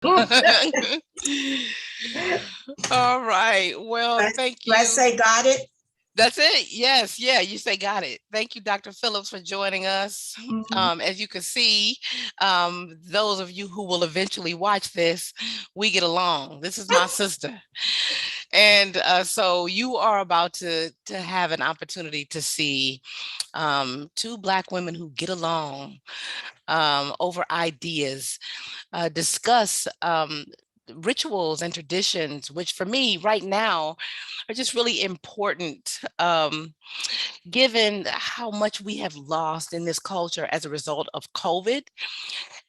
All right. Well, thank Do I you. say got it? That's it. Yes. Yeah. You say got it. Thank you, Dr. Phillips, for joining us. Mhm. As you can see, those of you who will eventually watch this, we get along. This is my sister. And so you are about to have an opportunity to see two Black women who get along over ideas, discuss rituals and traditions, which for me right now are just really important, given how much we have lost in this culture as a result of COVID.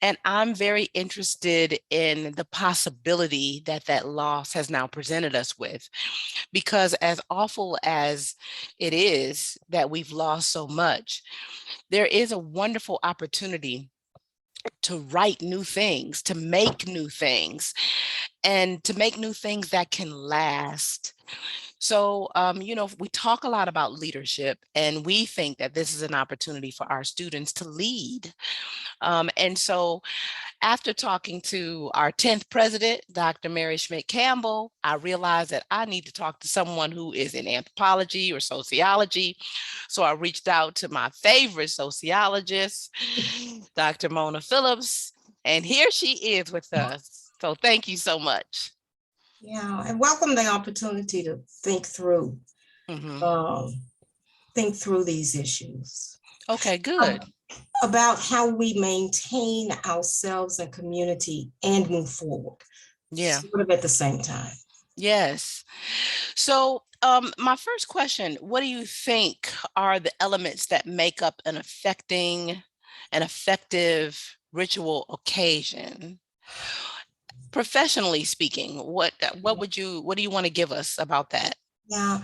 And I'm very interested in the possibility that that loss has now presented us with, because as awful as it is that we've lost so much, there is a wonderful opportunity to write new things, to make new things, and to make new things that can last. So, we talk a lot about leadership, and we think that this is an opportunity for our students to lead. And so, after talking to our 10th president, Dr. Mary Schmidt Campbell, I realized that I need to talk to someone who is in anthropology or sociology. So I reached out to my favorite sociologist, Dr. Mona Phillips, and here she is with us. So thank you so much. Yeah, and welcome the opportunity to Mhm. um, think through these issues Okay, ab- good. about how we maintain ourselves and community and move forward, Yeah. sort of at the same time. Yes. So, my first question, what do you think are the elements that make up an effective ritual occasion? Professionally speaking, what do you want to give us about that? Yeah,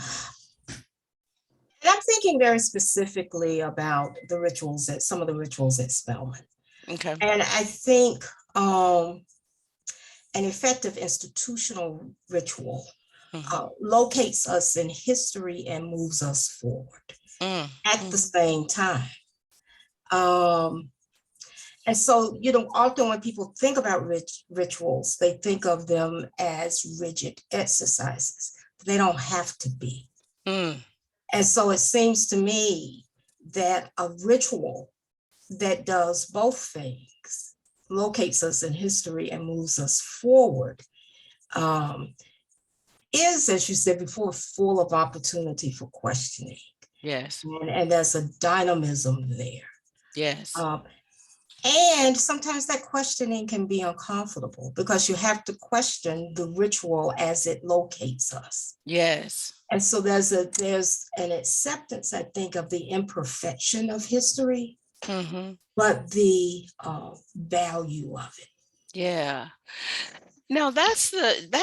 and I'm thinking very specifically about the rituals at some of the rituals at Spelman. Okay. And I think an effective institutional ritual Mhm. locates us in history and moves us forward Mm, at the mhm. same time. Um, and so, often when people think about rituals, they think of them as rigid exercises. They don't have to be. Mm, And so it seems to me that a ritual that does both things, locates us in history and moves us forward, um, is, as you said before, full of opportunity for questioning. yes. And there's a dynamism there. Yes. Um, and sometimes that questioning can be uncomfortable because you have to question the ritual as it locates us. Yes. And so there's an acceptance, I think, of the imperfection of history, Mhm. but the value of it. Yeah. Now that's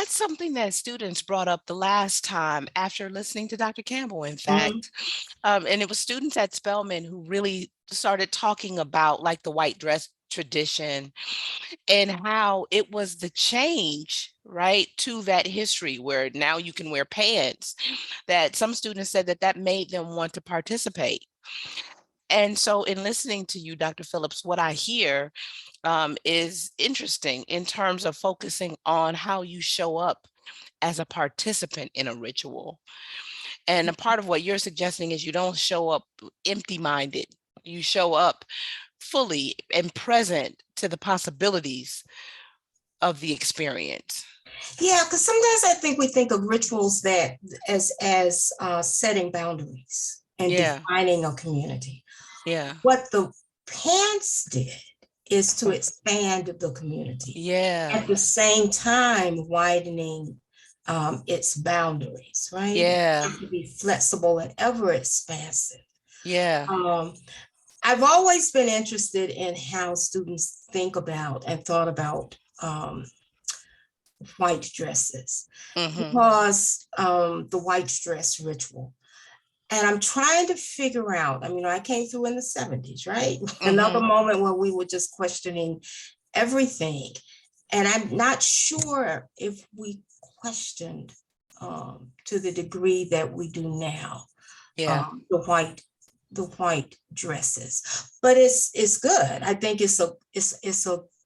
something that students brought up the last time after listening to Dr. Campbell, in Mhm. fact. And it was students at Spelman who really started talking about like the white dress tradition and how it was the change, right, to that history where now you can wear pants, that some students said that that made them want to participate. And so, in listening to you, Dr. Phillips, what I hear is interesting in terms of focusing on how you show up as a participant in a ritual. And a part of what you're suggesting is you don't show up empty minded, you show up fully and present to the possibilities of the experience. Yeah, because sometimes I think we think of rituals that as setting boundaries and Yeah. defining a community. Yeah. What the pants did is to expand the community Yeah. at the same time widening its boundaries, right? You Yeah. have to be flexible and ever expansive. Yeah. Um, I've always been interested in how students think about and thought about white dresses Hmm. because the white dress ritual. And I'm trying to figure out, I mean, I came through in the 70s, right? Another Hmm. moment where we were just questioning everything. And I'm not sure if we questioned to the degree that we do now, Yeah. the white dresses. But it's good. I think it's a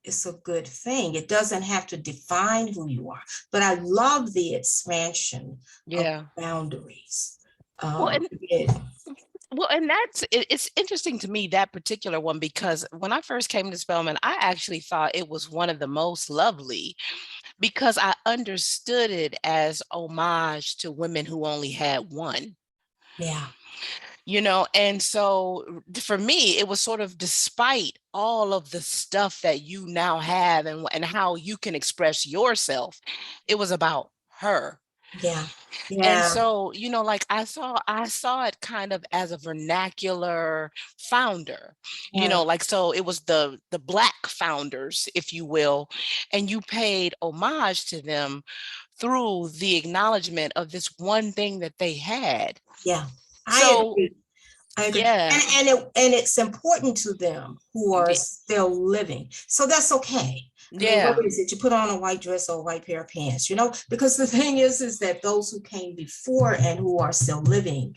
it's a good thing. It doesn't have to define who you are, but I love the expansion of Yeah. boundaries. Well, and It, it's interesting to me, that particular one, because when I first came to Spelman, I actually thought it was one of the most lovely, because I understood it as homage to women who only had one. yeah, And so for me, it was sort of, despite all of the stuff that you now have, and how you can express yourself, it was about her. yeah, And yeah, so, like, I saw it kind of as a vernacular founder, yeah, like, so it was the Black founders, if you will, and you paid homage to them through the acknowledgement of this one thing that they had. yeah. I So agree. I agree. yeah. And it's important to them who are still living. So that's okay. I mean, what Yeah. is it? You put on a white dress or a white pair of pants, because the thing is that those who came before and who are still living,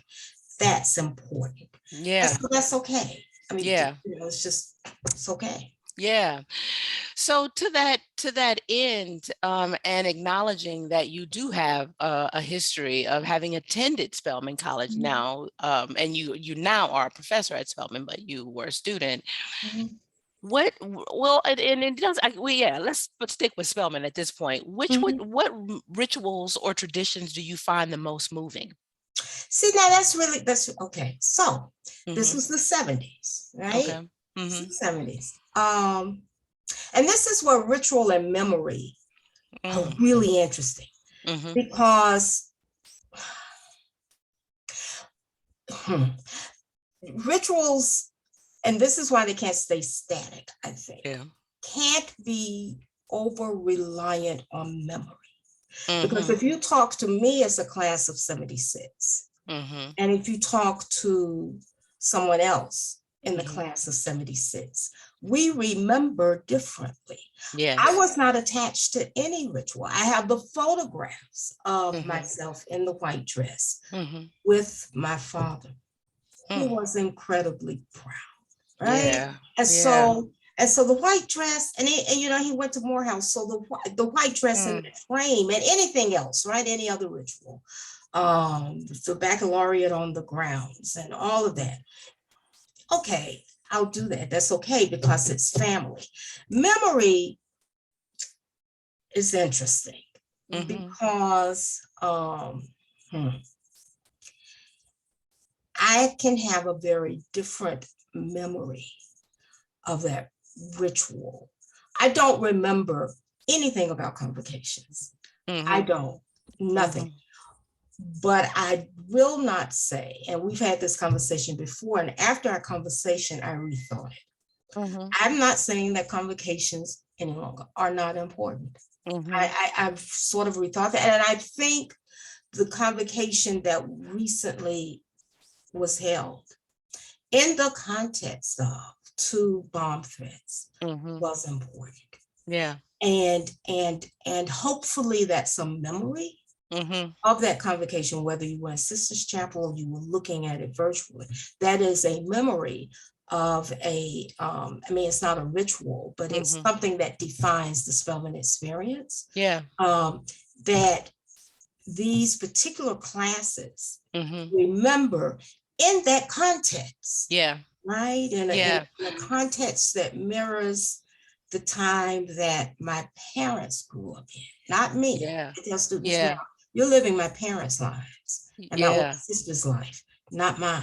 that's important. And Yeah. so that's okay. I mean, Yeah. it's okay. Yeah. So to that end, and acknowledging that you do have a history of having attended Spelman College Mhm, now, and you now are a professor at Spelman, but you were a student. mhm, Well, and it does. Yeah. Let's stick with Spelman at this point. mhm. What rituals or traditions do you find the most moving? See, now that's okay. So this Hmm. was the 70s, right? Okay. It's Hmm. the 70s. And this is where ritual and memory are Mm. really interesting Hmm. because hmm, rituals, and this is why they can't stay static, I think, Yeah. can't be over reliant on memory. Because Hmm. if you talk to me as a class of 76, Hmm. and if you talk to someone else in the Hmm. class of 76, we remember differently. I Yes. was not attached to any ritual. I have the photographs of Hmm. myself in the white dress Hmm. with my father, who Mm. was incredibly proud, right? Yeah. And Yeah. so and so the white dress, and he went to Morehouse, so the white dress and Mm. the frame and anything else, right? Any other ritual, the baccalaureate on the grounds and all of that. Okay, I'll do that. That's okay because it's family. Memory is interesting Hmm. because hmm, I can have a very different memory of that ritual. I don't remember anything about convocations. I Hmm. don't, nothing. Hmm. But I will not say, and we've had this conversation before, and after our conversation, I rethought it. Hmm. I'm not saying that convocations any longer are not important. Hmm. I've sort of rethought that. And I think the convocation that recently was held in the context of two bomb threats Hmm. was important. Yeah. And hopefully that's some memory Hmm. of that convocation, whether you were in Sisters Chapel or you were looking at it virtually. That is a memory of I mean, it's not a ritual, but it's Hmm. something that defines the Spelman experience. Yeah. Um, that these particular classes Hmm. remember in that context, Yeah. right? Yeah. In a context that mirrors the time that my parents grew up in, not me. Yeah. I tell students now, Yeah. you're living my parents' lives and my older Yeah. sister's life, not mine.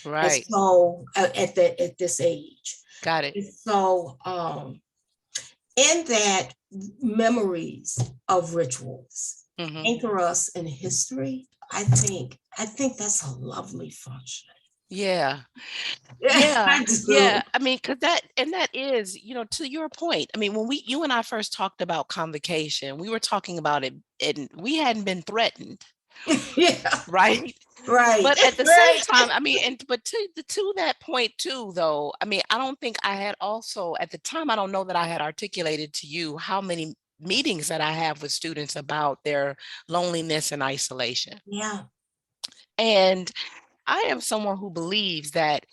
And Right. so at this age. Got it. And so in that, memories of rituals Hmm. anchor us in history. I think that's a lovely function. Yeah. Yeah, Yeah. I Yeah. do. I mean, because that is, to your point. I mean, when you and I first talked about convocation, we were talking about it, and we hadn't been threatened, Yeah, right? right, But at the same right. time, I mean, but to that point too, though, I mean, I don't think I had also at the time, I don't know that I had articulated to you how many meetings that I have with students about their loneliness and isolation. Yeah, And I am someone who believes that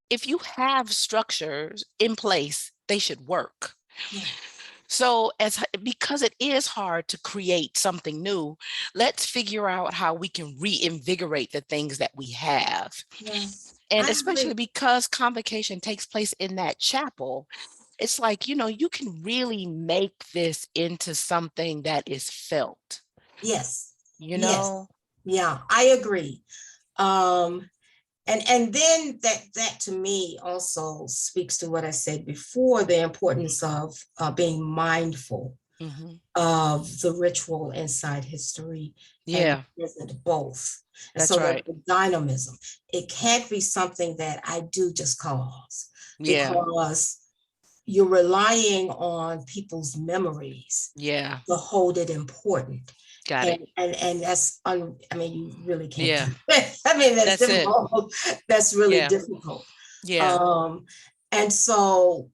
if you have structures in place, they should work. Yeah. So because it is hard to create something new, let's figure out how we can reinvigorate the things that we have. Yeah. And I especially agree. because convocation takes place in that chapel, it's like, you can really make this into something that is felt, Yes. you Yes. know? Yeah, I agree. Um, and then that to me also speaks to what I said before, the importance of being mindful Hmm. of the ritual inside history and Yeah, present both. And that's so that right. the dynamism, it can't be something that I do just cause, Yeah, because you're relying on people's memories yeah, to hold it important. got And it. that's I mean, you really can't Yeah, do that. I mean, that's that's it. difficult. That's really Yeah, difficult. yeah. Um, and so,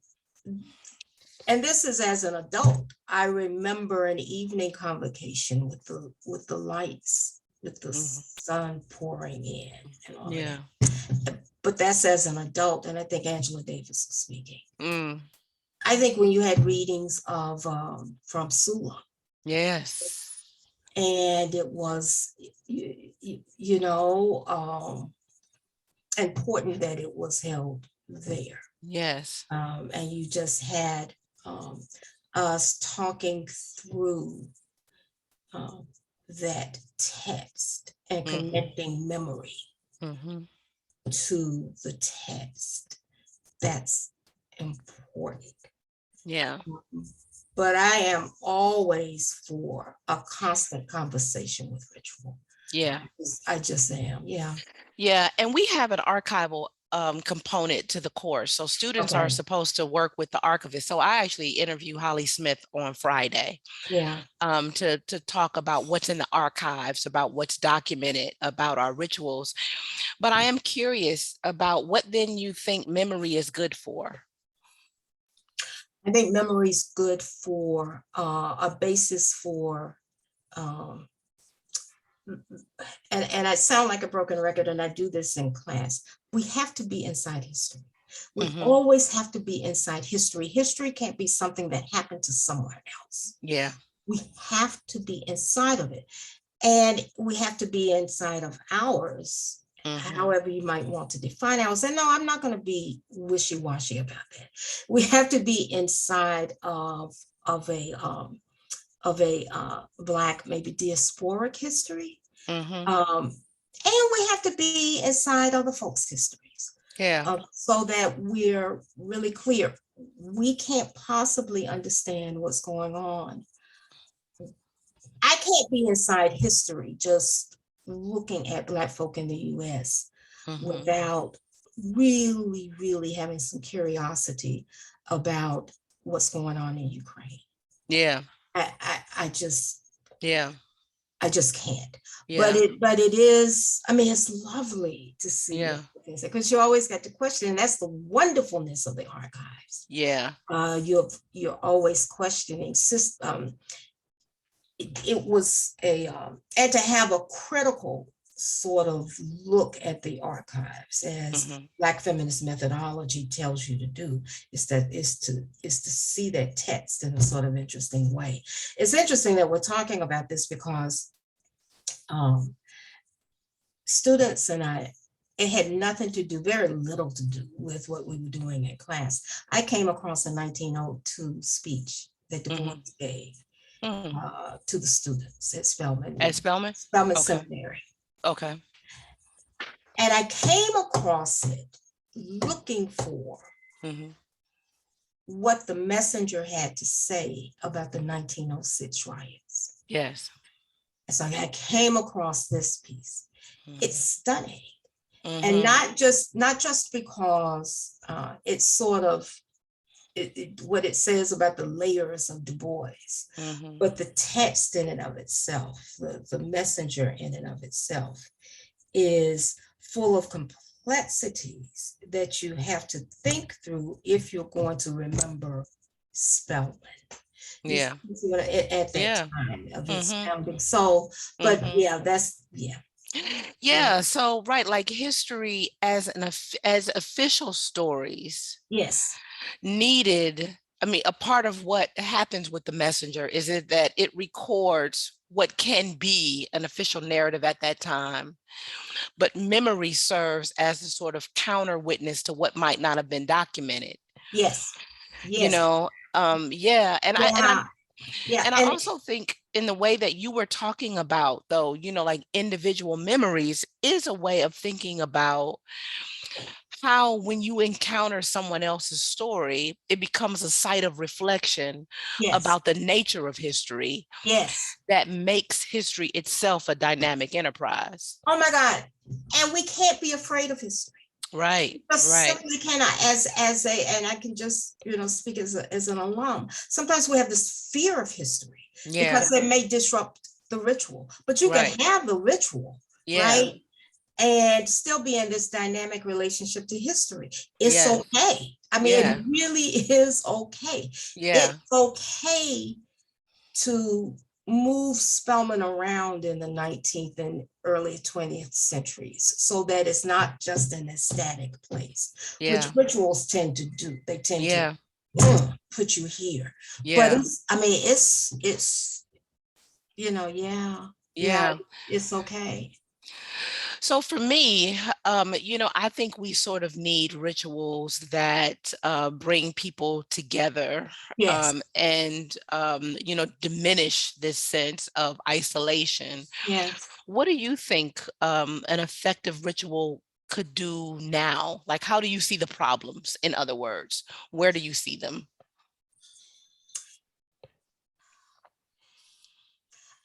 and this is as an adult. I remember an evening convocation with the lights, with the Hmm. sun pouring in and all of Yeah. that. But that's as an adult, and I think Angela Davis was speaking. Mm. I think when you had readings of from Sula, Yes. and it was you know important that it was held there, Yes. and you just had um, us talking through um, that text and Hmm. connecting memory Hmm. to the text. That's important. Yeah. But I am always for a constant conversation with ritual. Yeah. I just am. Yeah. Yeah. And we have an archival component to the course. So students are Okay. supposed to work with the archivist. So I actually interview Holly Smith on Friday Yeah. to talk about what's in the archives, about what's documented, about our rituals. But I am curious about what then you think memory is good for. I think memory is good for a basis for, um, and I sound like a broken record, and I do this in class. We have to be inside history. We Hmm. always have to be inside history. History can't be something that happened to someone else. Yeah. We have to be inside of it. And we have to be inside of ours, Hmm. however you might want to define ours. And no, I'm not going to be wishy-washy about that. We have to be inside of a Black, maybe diasporic history. Hmm. And we have to be inside of the folks' histories, Yeah. so that we're really clear. We can't possibly understand what's going on. I can't be inside history just looking at Black folk in the US Hmm. without really, really having some curiosity about what's going on in Ukraine. Yeah. I just Yeah. I just can't. Yeah. But it is, I mean, it's lovely to see Yeah. what things, because you always got to question, and that's the wonderfulness of the archives. Yeah. You're always questioning it was and to have a critical sort of look at the archives, as Hmm. Black feminist methodology tells you to do, is to see that text in a sort of interesting way. It's interesting that we're talking about this because um, students and I, it had nothing to do, very little to do with what we were doing in class. I came across a 1902 speech that Du Bois Hmm. gave Hmm. to the students at At Spelman? Spelman Okay. Seminary. Okay. And I came across it looking for Hmm. what the messenger had to say about the 1906 riots. Yes. And so I came across this piece. It's Hmm. stunning. And Hmm. not just because it's sort of what it says about the layers of Du Bois, Hmm. but the text in and of itself, the messenger in and of itself, is full of complexities that you have to think through if you're going to remember Spelman. You Yeah. at that Yeah. time of its Hmm. founding. So, but Hmm. yeah, that's yeah, yeah, Yeah. So, right, like history as as official stories yes, needed I mean, a part of what happens with the messenger is it that it records what can be an official narrative at that time, but memory serves as a sort of counter witness to what might not have been documented. Yes. You Yes. know, yeah, Yeah. Yeah. and I And also think in the way that you were talking about, though, like individual memories is a way of thinking about how when you encounter someone else's story, it becomes a site of reflection yes. about the nature of history Yes. that makes history itself a dynamic enterprise. Oh my God. And we can't be afraid of history. Right, Just right. simply cannot, as a, and I can just, speak as an alum. Sometimes we have this fear of history Yeah, because it may disrupt the ritual, but you can right. have the ritual, Yeah, right? And still be in this dynamic relationship to history. It's yeah, okay. I mean, it yeah, really is okay. yeah, It's okay to move Spelman around in the 19th and early 20th centuries so that it's not just an static place, which yeah, rituals tend to do. They tend to yeah, put you here. But yeah, it's, yeah, yeah, yeah. it's okay. So for me, I think we sort of need rituals that bring people together, Yes, and diminish this sense of isolation. yes. What do you think an effective ritual could do now? Like, how do you see the problems? In other words, where do you see them?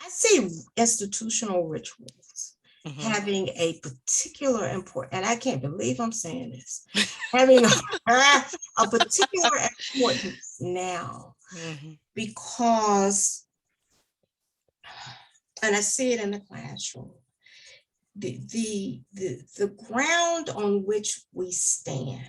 I see institutional rituals Hmm. having a particular import, and I can't believe I'm saying this, having a particular importance now Hmm. because, and I see it in the classroom, the ground on which we stand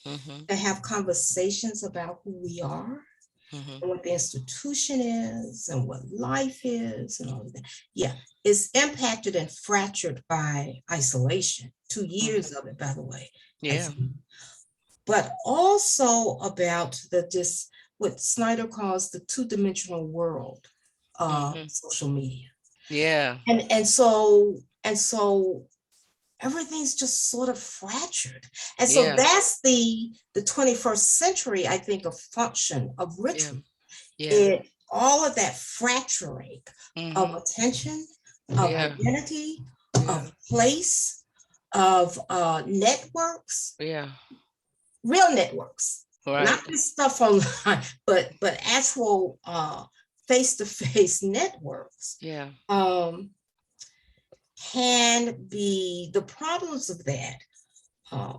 Hmm. to have conversations about who we are Hmm. and what the institution is and what life is and all of that. Yeah, it's impacted and fractured by isolation. 2 years Hmm. of it, by the way. Yeah. But also about what Snyder calls the two-dimensional world of Hmm. social media. Yeah. And so everything's just sort of fractured. And so Yeah. that's the 21st century, I think, a function of Yeah. ritual. Yeah. It all of that fracturing of Hmm. attention, of Yeah. identity, Yeah. of place, of networks, Yeah. real networks, not Right. this stuff online, but actual face-to-face networks. Yeah. um, can be the problems of that uh,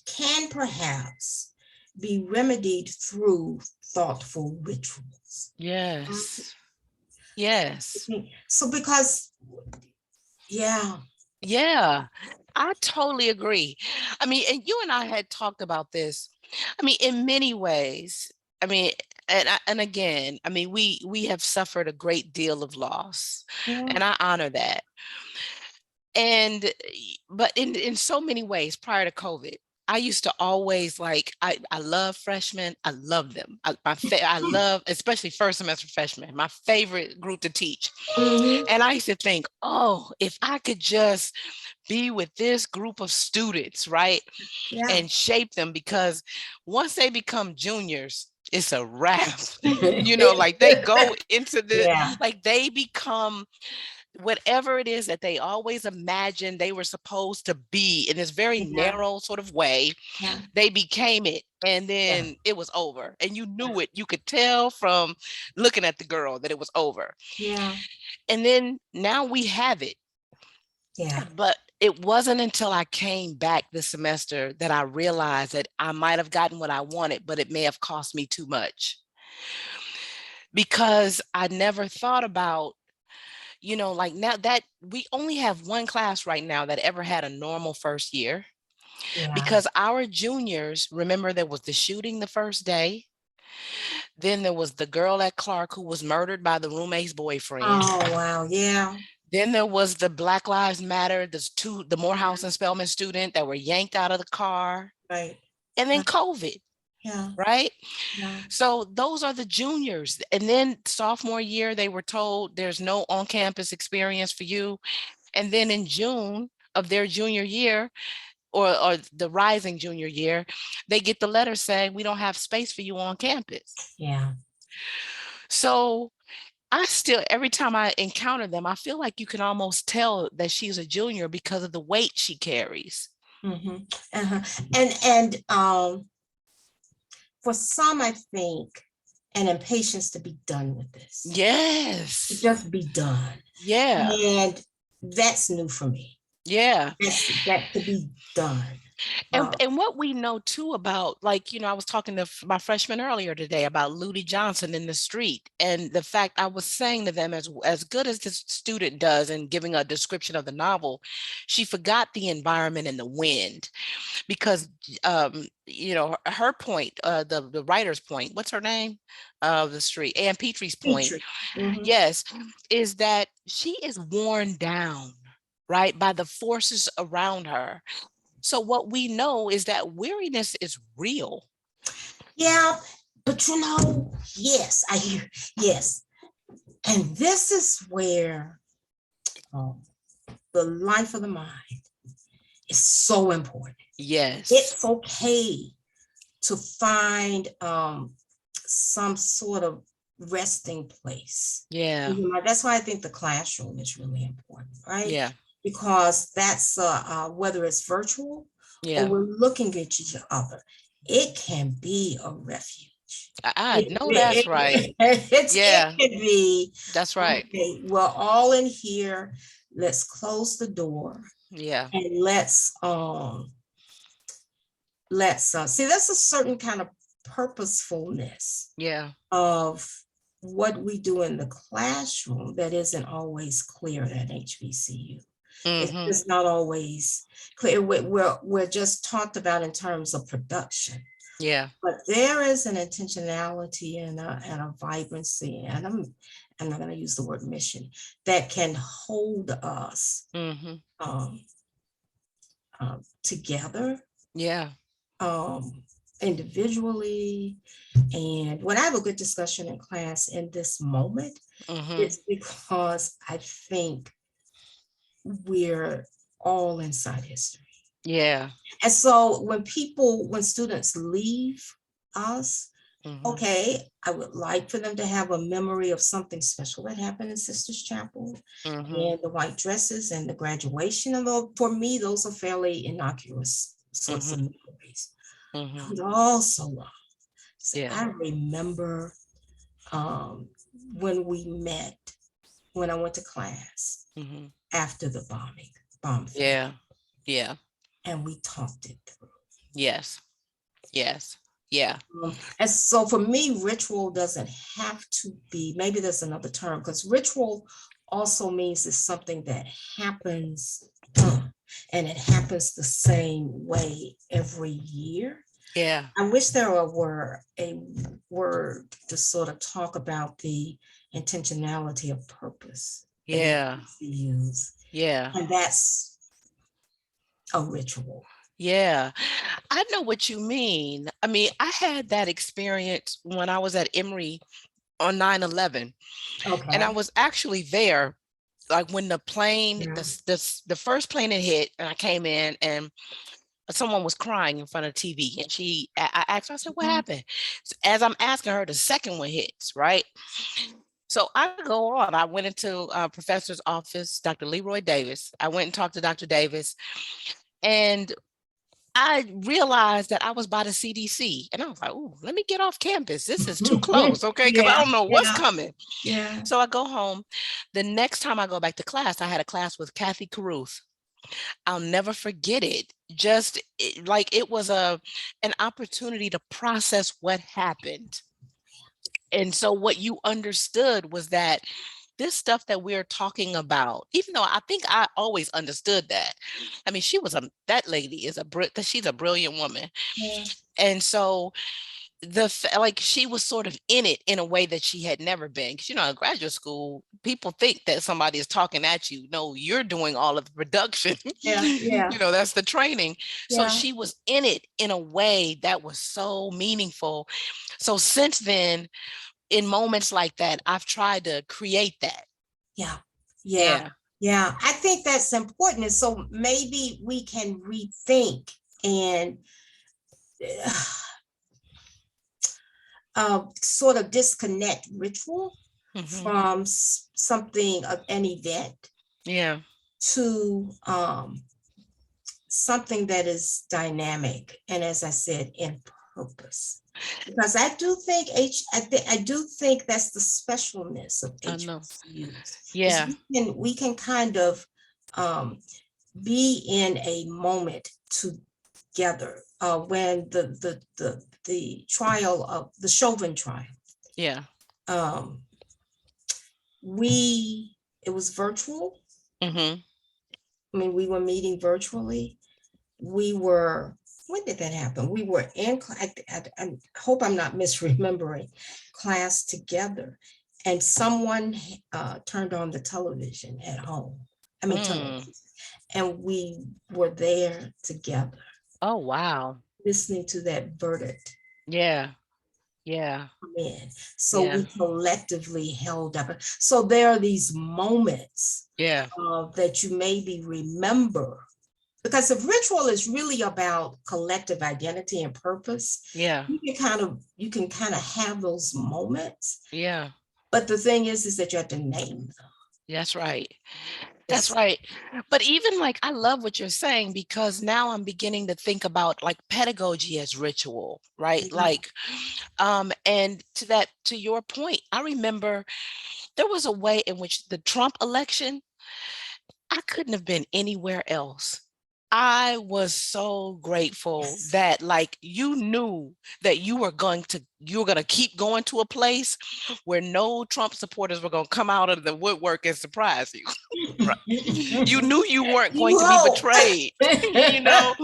can perhaps be remedied through thoughtful rituals. Yes. Yes. So because, yeah, Yeah. I totally agree. I mean, and you and I had talked about this. I mean, in many ways. I mean, and again, I mean, we have suffered a great deal of loss, yeah, and I honor that. And but in so many ways prior to COVID, I used to always I love freshmen. I love them. I love especially first semester freshmen, my favorite group to teach. mhm, And I used to think, oh, if I could just be with this group of students, right? yeah, And shape them, because once they become juniors, it's a wrap. Like they go into yeah, like they become whatever it is that they always imagined they were supposed to be in this very yeah, narrow sort of way. yeah, They became it, and yeah, then it was over, and you knew it. You could tell from looking at the girl that it was over. yeah, And then now we have it. yeah, But it wasn't until I came back this semester that I realized that I might have gotten what I wanted, but it may have cost me too much, because I never thought about, like now that we only have one class right now that ever had a normal first year, yeah. because our juniors, remember, there was the shooting the first day. Then there was the girl at Clark who was murdered by the roommate's boyfriend. Oh, wow, yeah, Then there was the Black Lives Matter, the Morehouse and Spelman student that were yanked out of the car. right, And then right, COVID. Yeah. right? Yeah. So those are the juniors. And then sophomore year, they were told there's no on-campus experience for you. And then in June of their junior year, or the rising junior year, they get the letter saying we don't have space for you on campus. Yeah. So I still, every time I encounter them, I feel like you can almost tell that she's a junior because of the weight she carries. Hmm. Uh-huh. And for some, I think an impatience to be done with this, to Yes. just be done. Yeah. And that's new for me. Yeah. That to be done. And what we know too about, like, I was talking to my freshman earlier today about Ludi Johnson in the street, and the fact I was saying to them, as good as this student does in giving a description of the novel, she forgot the environment and the wind, because her point, the writer's point, what's her name, of the street, Ann Petrie's point, Hatred. Hmm. yes, is that she is worn down, right, by the forces around her. So what we know is that weariness is real. Yeah, but yes, I hear, yes. And this is where um, the life of the mind is so important. Yes. It's okay to find some sort of resting place. Yeah. That's why I think the classroom is really important, right? Yeah. Because that's whether it's virtual or Yeah. we're looking at each other, it can be a refuge. I It, know that's right. it, it Yeah, can be, that's right. okay, we're all in here. Let's close the door Yeah. and let's see, that's a certain kind of purposefulness Yeah. of what we do in the classroom that isn't always clear at HBCU. It's Mm-hmm. just not always clear. We're just talked about in terms of production, Yeah. but there is an intentionality and a vibrancy, and I'm not going to use the word mission, that can hold us Mm-hmm. um, together, Yeah. um, individually. And when I have a good discussion in class in this moment, Mm-hmm. it's because I think we're all inside history. Yeah. And so when students leave us, Mm-hmm. okay, I would like for them to have a memory of something special that happened in Sisters Chapel Mm-hmm. and the white dresses and the graduation. Although for me, those are fairly innocuous sorts of Mm-hmm. memories. I Mm-hmm. would also say, Yeah. I remember um, when we met, when I went to class Mm-hmm. after the bomb threat, Yeah. Yeah. and we talked it through. Yes. Yes. Yeah. And so for me, ritual doesn't have to be, maybe there's another term, because ritual also means it's something that happens and it happens the same way every year. Yeah. I wish there were a word to sort of talk about the intentionality of purpose at Yeah. HBCUs, Yeah. and that's a ritual. Yeah. I know what you mean. I mean, I had that experience when I was at Emory on 9/11, and I Okay. was actually there, like when the plane, Yeah. the first plane had hit, and I came in, and someone was crying in front of TV, and I asked her, I said, what Mhm. happened? As I'm asking her, the second one hits, right? So I go on. I went into professor's office, Dr. Leroy Davis. I went and talked to Dr. Davis, and I realized that I was by the CDC, and I was like, "Oh, let me get off campus. This is too close, okay? Because I Yeah, don't know what's yeah, coming." yeah. So I go home. The next time I go back to class, I had a class with Kathy Caruth. I'll never forget it. Like it was an opportunity to process what happened. And so what you understood was that this stuff that we're talking about, even though I think I always understood that. I mean, that lady is she's a brilliant woman. Yeah. And so like she was sort of in it in a way that she had never been. Because in graduate school, people think that somebody is talking at you. No, you're doing all of the production. Yeah, yeah, That's the training. So yeah, she was in it in a way that was so meaningful. So since then, in moments like that, I've tried to create that. yeah, yeah, Yeah. yeah. I think that's important. And so maybe we can rethink and sort of disconnect ritual Hmm. from something, an event, Yeah. to something that is dynamic and, as I said, in purpose. Because I do think I do think that's the specialness of I know. HBCUs, is Yeah. we can kind of um, be in a moment together, when the trial of the Chauvin trial, Yeah. um, we it was virtual. Hmm. I mean, we were meeting virtually. We were, when did that happen? We were in, I hope I'm not misremembering, class together. And someone turned on the television at home. I mean, Mm. television. And we were there together, Oh, wow. listening to that verdict Yeah. Yeah. come in. So Yeah. we collectively held up. So there are these moments Yeah. that you maybe remember, because if ritual is really about collective identity and purpose, Yeah. you can kind of have those moments. Yeah. But the thing is that you have to name them. That's right. That's It's, right. But even like, I love what you're saying, because now I'm beginning to think about like pedagogy as ritual, right? yeah, Like, and to your point, I remember there was a way in which the Trump election, I couldn't have been anywhere else. I was so grateful yes. that like you knew that you were going to keep going to a place where no Trump supporters were going to come out of the woodwork and surprise you. Right. You knew you weren't You going to be hope. betrayed. you know,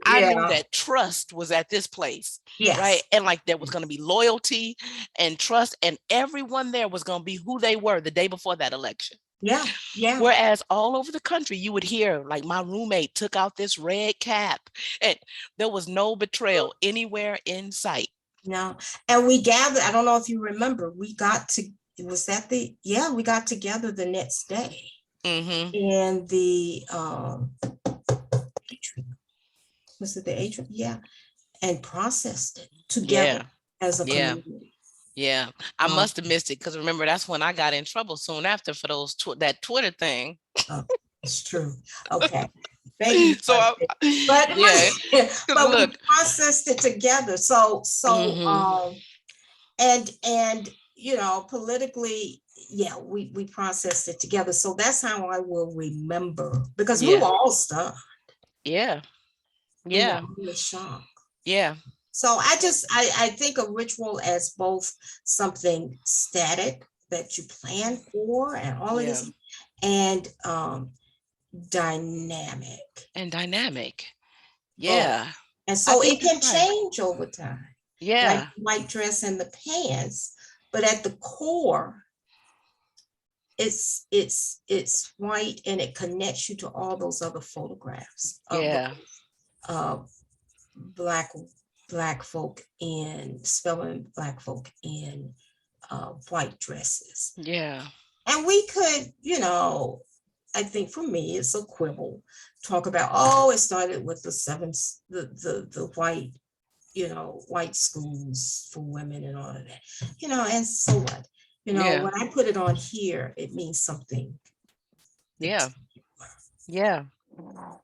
I knew Yeah, that trust was at this place, right? yes, And like there was going to be loyalty and trust, and everyone there was going to be who they were the day before that election. yeah, yeah. Whereas all over the country, you would hear like my roommate took out this red cap, and there was no betrayal anywhere in sight. No. And we gathered, I don't know if you remember, we got to, was that yeah, we got together the next day Hmm. in the atrium. Was it the atrium? Yeah. And processed it together Yeah, as a yeah, community. yeah. I Um, must have missed it because remember that's when I got in trouble soon after for that Twitter thing. oh, it's true. Okay. Thank you So for that. But yeah, because but we look, processed it together. hmm, And politically, yeah, we processed it together. So that's how I will remember, because we yeah, were all stunned. yeah, We were yeah, all in shock. yeah, So I think of ritual as both something static that you plan for and all of yeah, this, and dynamic, and dynamic. both. Yeah, And I so it think can that's right. change over time, like Yeah, the white dress and the pants, but at the core, it's white, and it connects you to all those other photographs of yeah, those uh, black black folk in Spelman black folk in white dresses. yeah, And we could, I think for me, it's a quibble. Talk about, oh, it started with the white, white schools for women and all of that, and so what? yeah, When I put it on here, it means something yeah, particular. yeah.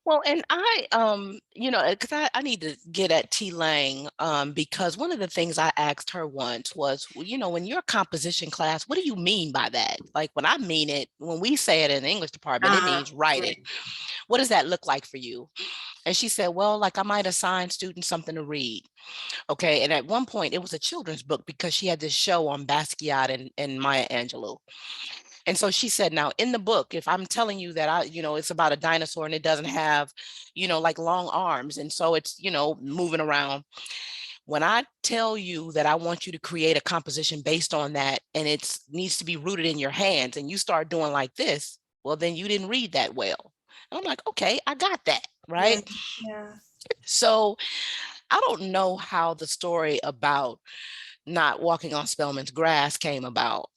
Well, and because I need to get at T Lang, because one of the things I asked her once was, well, when you're a composition class, what do you mean by that? Like when I mean it, when we say it in the English department, it Uh-huh. means writing. Right. What does that look like for you? And she said, well, like I might assign students something to read. Okay. And at one point it was a children's book because she had this show on Basquiat and Maya Angelou. And so she said, now in the book, if I'm telling you that it's about a dinosaur and it doesn't have, like long arms. And so it's, moving around. When I tell you that I want you to create a composition based on that, and it needs to be rooted in your hands, and you start doing like this, well, then you didn't read that well. And I'm like, okay, I got that, Yeah. right? Yeah. So I don't know how the story about not walking on Spelman's grass came about.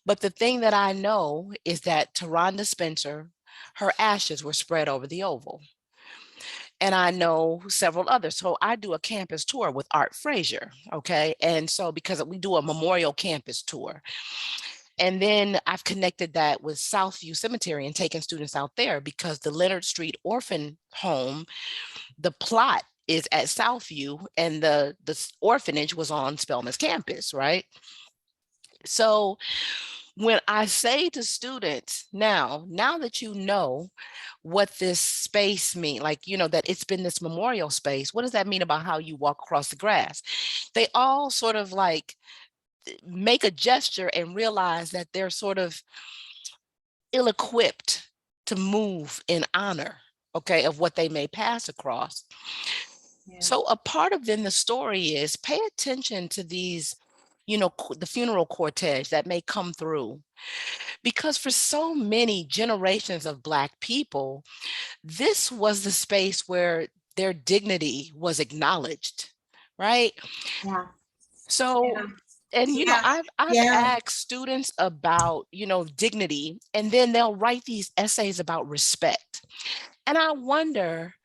But the thing that I know is that Taronda Spencer, her ashes were spread over the oval. And I know several others. So I do a campus tour with Art Frazier. Okay. And so because we do a memorial campus tour. And then I've connected that with Southview Cemetery and taken students out there because the Leonard Street Orphan Home, the plot is at Southview and the orphanage was on Spelman's campus, right? So when I say to students now that you know what this space means, like, that it's been this memorial space, what does that mean about how you walk across the grass? They all sort of like make a gesture and realize that they're sort of ill-equipped to move in honor, okay, of what they may pass across. Yeah. So a part of then the story is pay attention to these, the funeral cortege that may come through. Because for so many generations of Black people, this was the space where their dignity was acknowledged, right? Yeah. So, and Yeah. I've Yeah. asked students about, dignity, and then they'll write these essays about respect. And I wonder,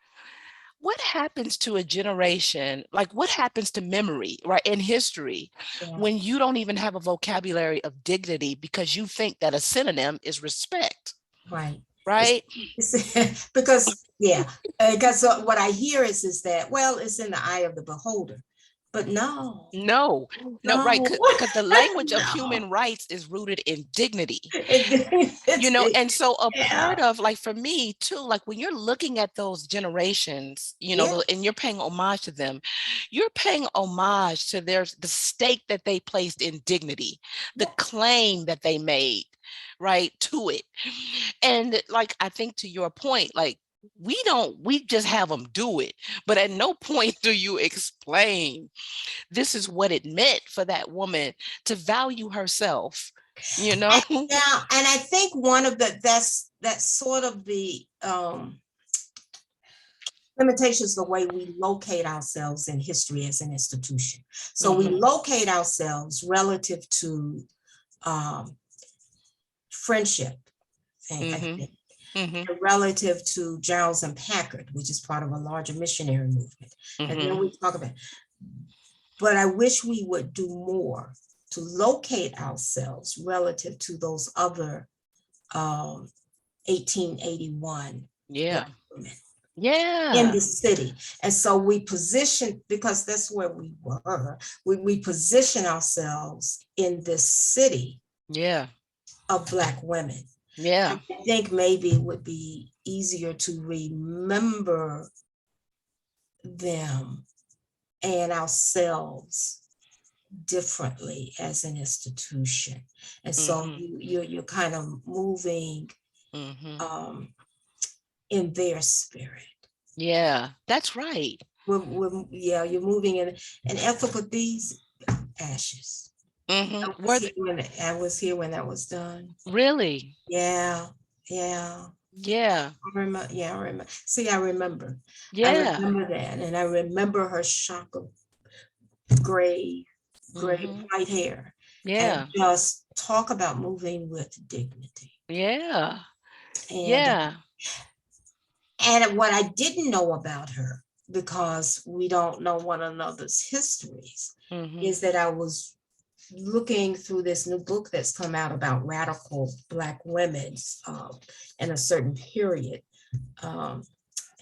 what happens to a generation, like what happens to memory, right, in history, Yeah. when you don't even have a vocabulary of dignity because you think that a synonym is respect, Right. right? Because yeah, because what I hear is that, well, it's in the eye of the beholder, but no, No, no, right. no, Because the language of no. human rights is rooted in dignity. It's And so a yeah, part of, like, for me too, like when you're looking at those generations, yeah, and you're paying homage to them, you're paying homage to the stake that they placed in dignity, the yeah, claim that they made, right, to it. And like, I think to your point, like, we just have them do it, but at no point do you explain this is what it meant for that woman to value herself, you know? yeah. And I think one of that's sort of the limitations, the way we locate ourselves in history as an institution. So we Mhm, locate ourselves relative to um, friendship, I mhm, think, mhm, relative to Giles and Packard, which is part of a larger missionary movement. And then mhm. we talk about, but I wish we would do more to locate ourselves relative to those other 1881 Yeah. Black women in Yeah. the city. And so we position, because that's where we were, we position ourselves in this city Yeah. of Black women. Yeah. And I think maybe it would be easier to remember them and ourselves differently as an institution. And so Mhm, you're kind of moving mhm. um, in their spirit. Yeah, that's right. Yeah, you're moving in. And Ethel, these ashes. Mhm. Were I was here when that was done. really? Yeah, yeah. Yeah. I remember, yeah, I remember. See, I remember. I Yeah. remember that. And I remember her shock of gray, gray, Mhm. white hair. And Yeah. just talk about moving with dignity. Yeah. And Yeah. what I didn't know about her, because we don't know one another's histories, Mhm. is that I was looking through this new book that's come out about radical Black women in a certain period. Um,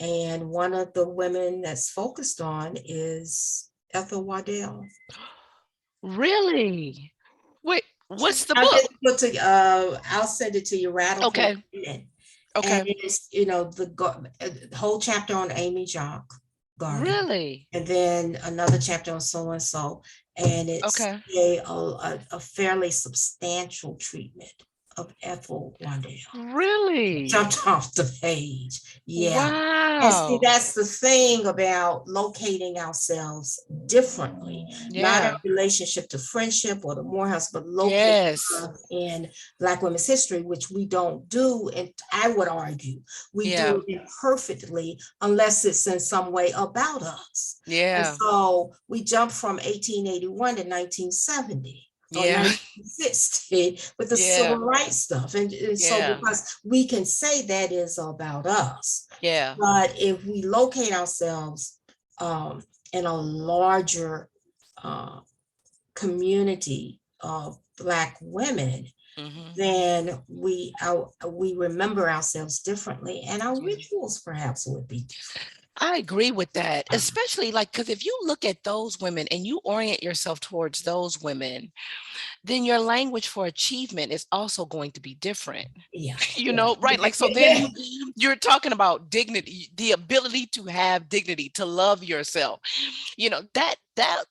and one of the women that's focused on is Ethel Waddell. Really? Wait, what's the I'll book? just I'll send it to you, Radical Okay. Women. And Okay. it's, the whole chapter on Amy Jock Garden, Really? and then another chapter on so and so, and it's Okay. a fairly substantial treatment of Ethel Waddell. Really? Jumped off the page. Yeah. And see, Wow. that's the thing about locating ourselves differently, not in Yeah. relationship to friendship or the Morehouse, but locating Yes. us in Black women's history, which we don't do. And I would argue we Yeah. do it imperfectly unless it's in some way about us. And Yeah. so we jump from 1881 to 1970 or Yeah. 1960 with the civil Yeah. rights stuff. And so Yeah. because we can say that is about us, Yeah. but if we locate ourselves um, in a larger uh, community of Black women, Hmm. then we remember ourselves differently, and our Yeah. rituals perhaps would be different. I agree with that, especially like because if you look at those women and you orient yourself towards those women, then your language for achievement is also going to be different. Yeah, You yeah, know, right? yeah, Like so yeah, then yeah. you're talking about dignity, the ability to have dignity, to love yourself. You know, that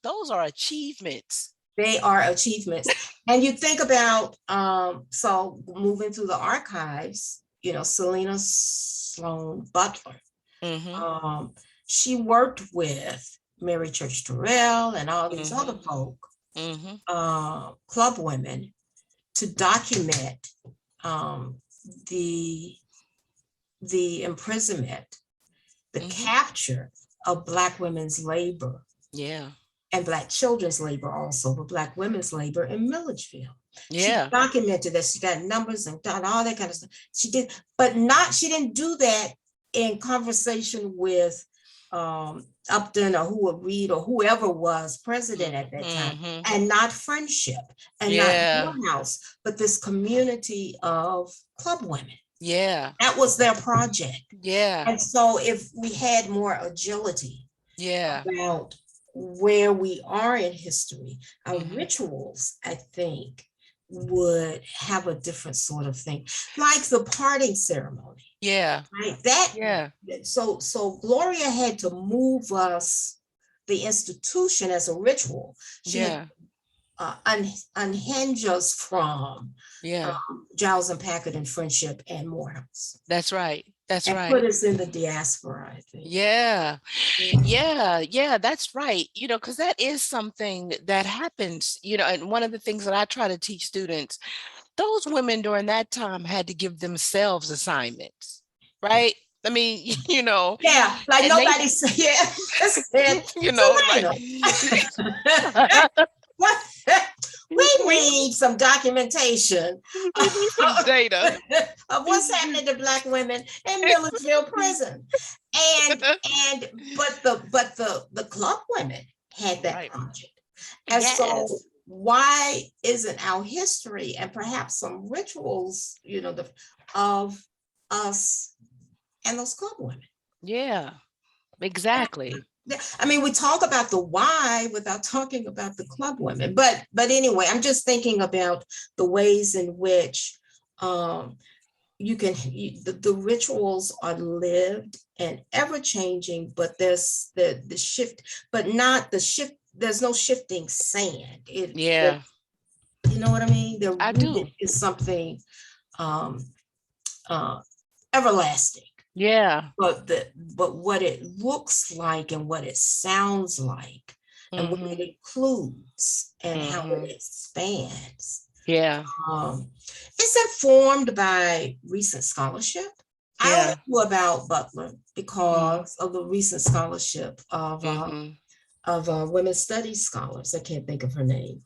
those are achievements. They are achievements. And you think about, so moving through the archives, Selena Sloan Butler, Hmm. um, she worked with Mary Church Terrell and all these other Hmm. folk, Hmm. club women, to document um, the the imprisonment, the Hmm. capture of Black women's labor Yeah. and Black children's labor also, but Black women's labor in Milledgeville. She Yeah. documented that. She got numbers and done all that kind of stuff. She did, but not, she didn't do that in conversation with Upton or who would read or whoever was president at that time, Hmm. and not friendship and not Yeah. Morehouse, but this community of club women. Yeah. That was their project. Yeah. And so if we had more agility Yeah. about where we are in history, our Hmm. rituals, I think, would have a different sort of thing, like the parting ceremony, Yeah. right? That Yeah. so Gloria had to move us, the institution as a ritual. She had Yeah. unhinge us from Yeah. Giles and Packard and Friendship and Morehouse, That's right. That's and put right. us in the diaspora, I think. Yeah. Yeah. Yeah. Yeah. That's right. You know, because that is something that happens, you know, and one of the things that I try to teach students, those women during that time had to give themselves assignments, right? I mean, you know, Yeah, like and they, nobody said, yeah, just said, you know, like Selena, what? We we need some documentation we need some data. of what's happening to Black women in Milledgeville prison. And but the club women had that Right. project. And so Yes. why isn't our history and perhaps some rituals, of us and those club women? Yeah. Exactly. I mean, we talk about the why without talking about the club women. But anyway, I'm just thinking about the ways in which um, the rituals are lived and ever changing, but there's the shift, but not the shift. There's no shifting sand. Yeah. You know what I mean? They're I rooted do. in something um, uh, everlasting. Yeah. But what it looks like and what it sounds like and what it Hmm. includes and how it Hmm. expands Yeah. um, is informed by recent scholarship. I only Yeah. knew about Butler Hmm. because of the recent scholarship Hmm. of women's studies scholars. I can't think of her name.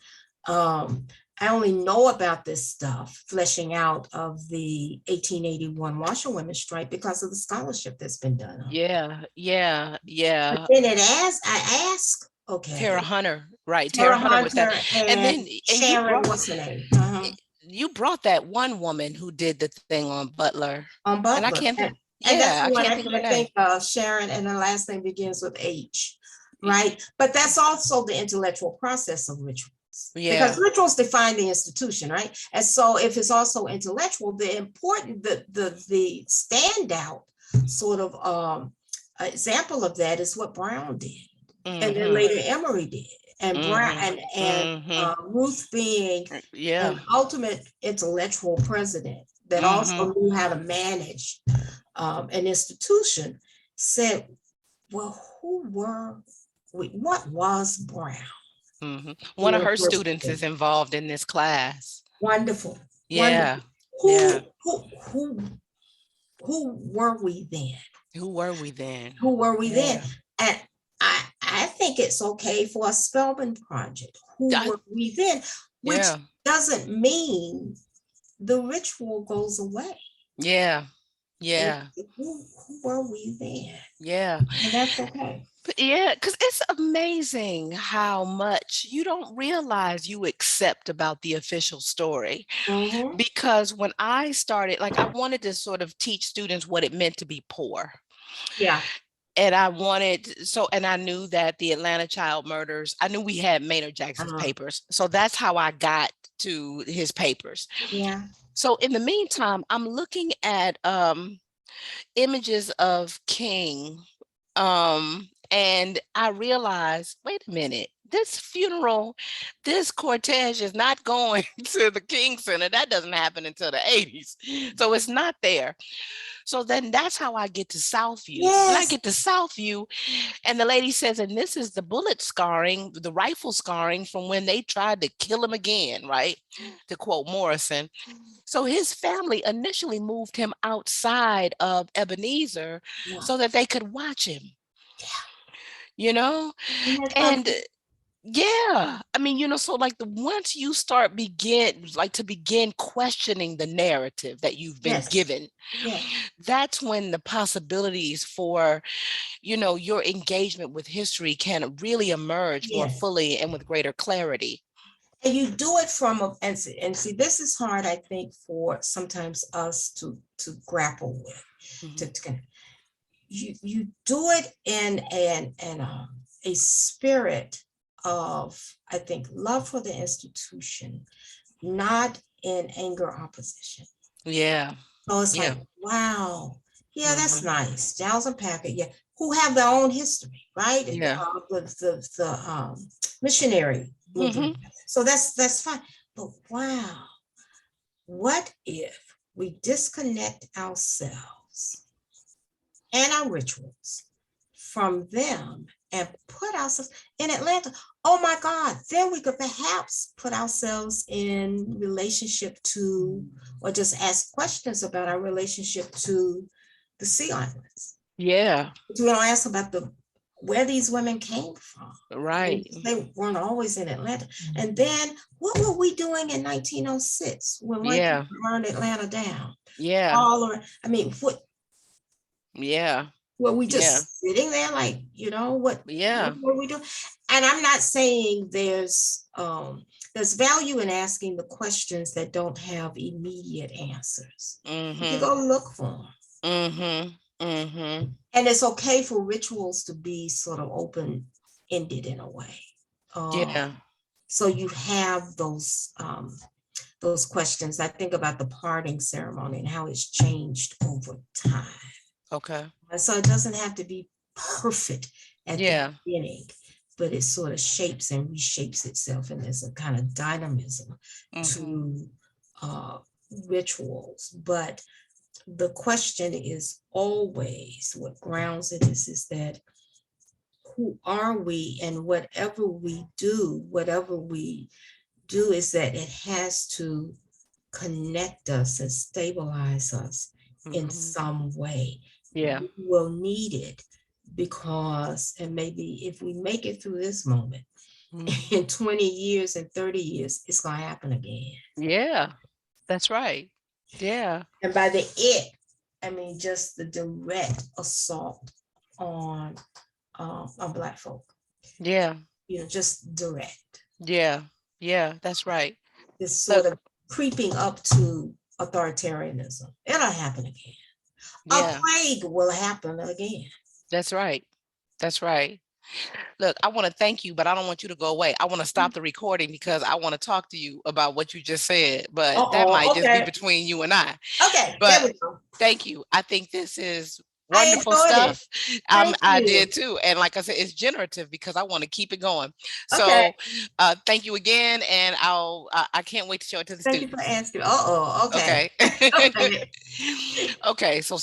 Um, I only know about this stuff, fleshing out of the 1881 washerwomen strike because of the scholarship that's been done on it. Yeah. Yeah. But Yeah. then I ask, Tara okay, Hunter, right? Tara Tara Hunter with that, Hunter and and then Sharon, what's her name? you brought that one woman who did the thing on Butler, On and I Butler. can't think. And that's Yeah, the I one can't I think of her can't name. think of, Sharon, and her last name begins with H, Y- right? But that's also the intellectual process of rituals. Because Yeah. rituals define the institution, right? And so if it's also intellectual, the standout sort of example of that is what Brown did. And then Hmm. later Emory did. and Brown Mm-hmm. and Mm-hmm. Ruth being Yeah. an ultimate intellectual president that Mm-hmm. also knew how to manage an institution, said, well, who were we? What was Brown Mm-hmm. in One of the her first students is place? involved in this class. Wonderful, Yeah. wonderful. Yeah. Who were we then? Who were we then? Who were we then? Yeah. And I think it's okay for a Spelman project. Who I, were we then? Which yeah. doesn't mean the ritual goes away. Yeah. Yeah. Who were we then? Yeah. And that's okay. Yeah, because it's amazing how much you don't realize you accept about the official story. Mm-hmm. Because when I started, like, I wanted to sort of teach students what it meant to be poor. Yeah. And I wanted, so, and I knew that the Atlanta child murders, I knew we had Maynard Jackson's Uh, papers. So that's how I got to his papers. yeah. So in the meantime, I'm looking at images of King. And I realized, wait a minute, this funeral, this cortege is not going to the King Center. That doesn't happen until the 80s. So it's not there. So then that's how I get to Southview. When I Yes. get to Southview, and the lady says, and this is the bullet scarring, the rifle scarring from when they tried to kill him again, right? To quote Morrison. So his family initially moved him outside of Ebenezer Yeah. so that they could watch him, you know? Isn't that And something? yeah, I mean, so like once you start to begin questioning the narrative that you've been Yes. given, Yes. that's when the possibilities for, your engagement with history can really emerge more Yes. fully and with greater clarity. And you do it from a and see this is hard, I think, for sometimes us to grapple with. Mhm. To you do it in a spirit of, I think, love for the institution, not in anger opposition. Yeah. So it's Yeah. like, wow, yeah, that's Hmm. nice. Giles and Packard, yeah, who have their own history, right? Yeah. The missionary movement. Hmm. So that's fine. But wow, what if we disconnect ourselves and our rituals from them and put ourselves in Atlanta? Oh my God, then we could perhaps put ourselves in relationship to, or just ask questions about our relationship to the Sea Islands. Yeah. We don't ask about where these women came from. I mean, Right. they weren't always in Atlanta. And then what were we doing in 1906 when white Yeah. people burned Atlanta down? Yeah. All around. I mean, Yeah. were we Yeah. just sitting there like, what Yeah. were we doing? And I'm not saying there's value in asking the questions that don't have immediate answers. You can Hmm. go look for them. Hmm. Hmm. And it's okay for rituals to be sort of open-ended in a way. Uh, Yeah. so you have those questions. I think about the parting ceremony and how it's changed over time. Okay. And so it doesn't have to be perfect at the Yeah. beginning, but it sort of shapes and reshapes itself. And there's a kind of dynamism Hmm. to uh, rituals. But the question is always, what grounds it is that who are we? And whatever we do is that it has to connect us and stabilize us in Hmm. some way. Yeah. We will need it because, and maybe if we make it through this moment, Mhm. in 20 years and 30 years, it's going to happen again. Yeah. That's right. Yeah. And by the it, I mean just the direct assault on Black folk, Yeah. just direct. Yeah. Yeah. That's right. This sort Look. of creeping up to authoritarianism. It'll happen again. A Yeah. plague will happen again. That's right. That's right. Look, I want to thank you, but I don't want you to go away. I want to stop the recording because I want to talk to you about what you just said, but that might Uh-oh, just be okay. between you and I. Okay, there But we go. thank you. I think this is I Wonderful enjoyed it. stuff. Thank I you. did too. And like I said, it's generative because I want to keep it going. Okay. So thank you again. And I can't wait to show it to the Thank you for students. asking. Uh-oh. Okay. Okay. Okay. Okay. So